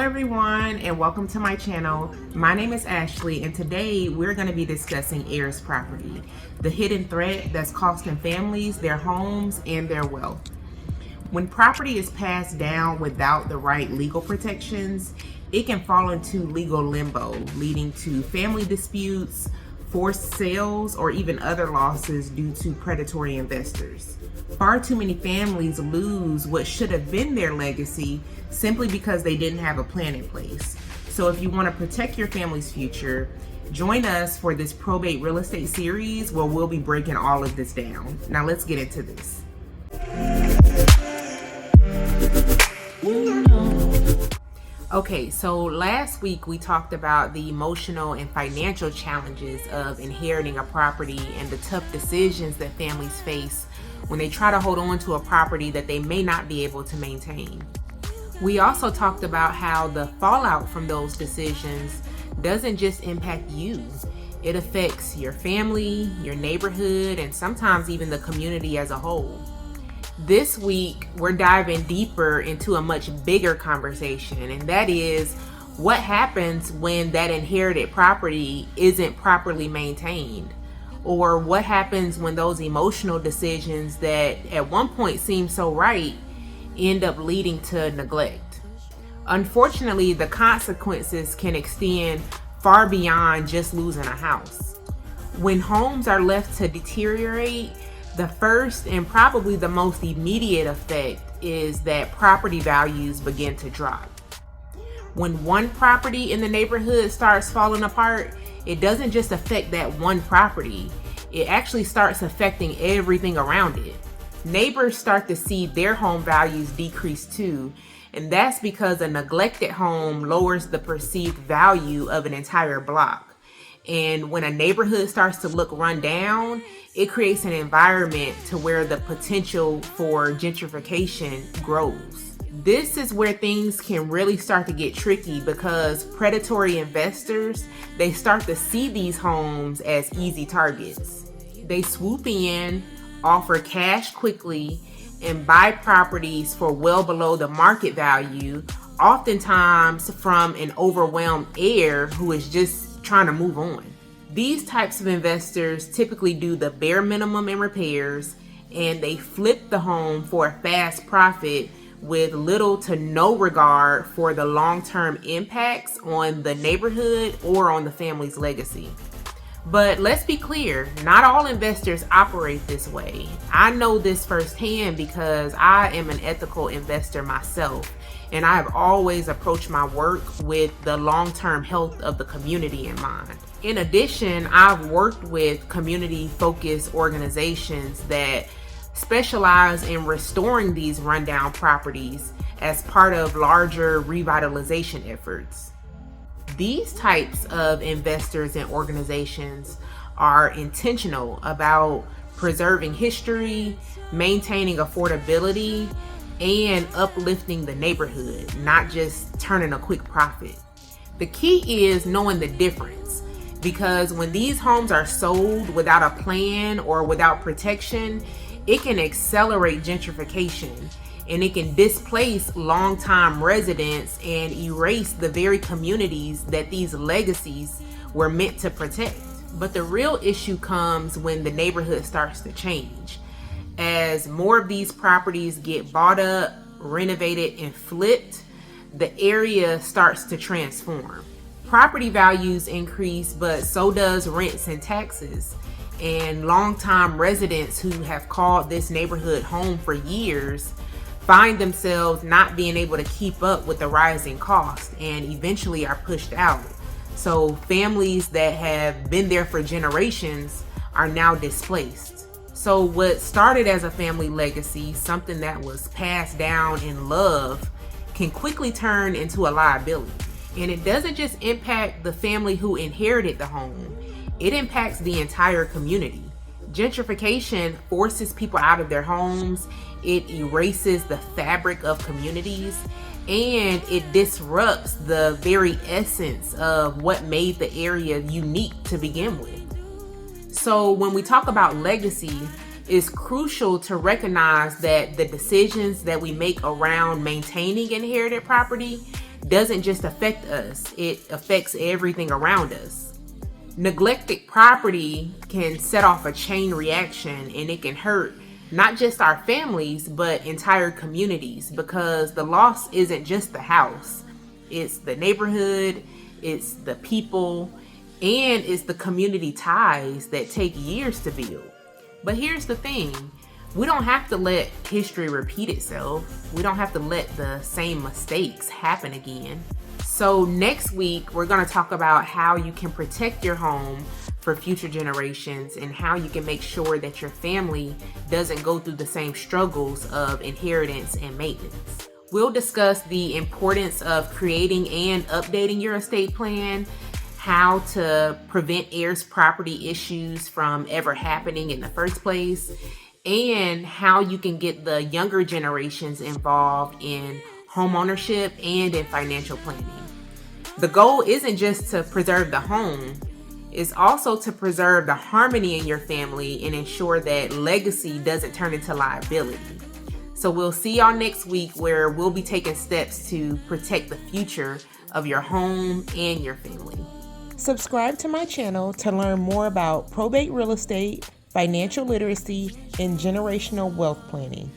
everyone, and welcome to my channel. My name is Ashley, and today we're going to be discussing heirs property, the hidden threat that's costing families their homes and their wealth. When property is passed down without the right legal protections, it can fall into legal limbo, leading to family disputes, forced sales, or even other losses due to predatory investors. Far too many families lose what should have been their legacy simply because they didn't have a plan in place. So if you want to protect your family's future, join us for this probate real estate series where we'll be breaking all of this down. Now let's get into this. Okay, so last week we talked about the emotional and financial challenges of inheriting a property and the tough decisions that families face when they try to hold on to a property that they may not be able to maintain. We also talked about how the fallout from those decisions doesn't just impact you. It affects your family, your neighborhood, and sometimes even the community as a whole. This week, we're diving deeper into a much bigger conversation, and that is what happens when that inherited property isn't properly maintained, or what happens when those emotional decisions that at one point seemed so right end up leading to neglect. Unfortunately, the consequences can extend far beyond just losing a house. When homes are left to deteriorate, the first and probably the most immediate effect is that property values begin to drop. When one property in the neighborhood starts falling apart, it doesn't just affect that one property. It actually starts affecting everything around it. Neighbors start to see their home values decrease too, and that's because a neglected home lowers the perceived value of an entire block. And when a neighborhood starts to look run down, it creates an environment to where the potential for gentrification grows. This is where things can really start to get tricky because predatory investors, they start to see these homes as easy targets. They swoop in, offer cash quickly, and buy properties for well below the market value, oftentimes from an overwhelmed heir who is just trying to move on. These types of investors typically do the bare minimum in repairs, and they flip the home for a fast profit with little to no regard for the long-term impacts on the neighborhood or on the family's legacy. But let's be clear, not all investors operate this way. I know this firsthand because I am an ethical investor myself, and I have always approached my work with the long-term health of the community in mind. In addition, I've worked with community-focused organizations that specialize in restoring these rundown properties as part of larger revitalization efforts. These types of investors and organizations are intentional about preserving history, maintaining affordability, and uplifting the neighborhood, not just turning a quick profit. The key is knowing the difference, because when these homes are sold without a plan or without protection, it can accelerate gentrification, and it can displace longtime residents and erase the very communities that these legacies were meant to protect. But the real issue comes when the neighborhood starts to change. As more of these properties get bought up, renovated, and flipped, the area starts to transform. Property values increase, but so does rents and taxes. And longtime residents who have called this neighborhood home for years find themselves not being able to keep up with the rising cost and eventually are pushed out. So families that have been there for generations are now displaced. So what started as a family legacy, something that was passed down in love, can quickly turn into a liability. And it doesn't just impact the family who inherited the home, it impacts the entire community. Gentrification forces people out of their homes, it erases the fabric of communities, and it disrupts the very essence of what made the area unique to begin with. So when we talk about legacy, it's crucial to recognize that the decisions that we make around maintaining inherited property, doesn't just affect us, it affects everything around us. Neglected property can set off a chain reaction, and it can hurt not just our families, but entire communities, because the loss isn't just the house. It's the neighborhood, it's the people, and it's the community ties that take years to build. But here's the thing. We don't have to let history repeat itself. We don't have to let the same mistakes happen again. So next week, we're going to talk about how you can protect your home for future generations and how you can make sure that your family doesn't go through the same struggles of inheritance and maintenance. We'll discuss the importance of creating and updating your estate plan, how to prevent heirs property issues from ever happening in the first place, and how you can get the younger generations involved in home ownership and in financial planning. The goal isn't just to preserve the home, it's also to preserve the harmony in your family and ensure that legacy doesn't turn into liability. So we'll see y'all next week, where we'll be taking steps to protect the future of your home and your family. Subscribe to my channel to learn more about probate real estate, financial literacy, and generational wealth planning.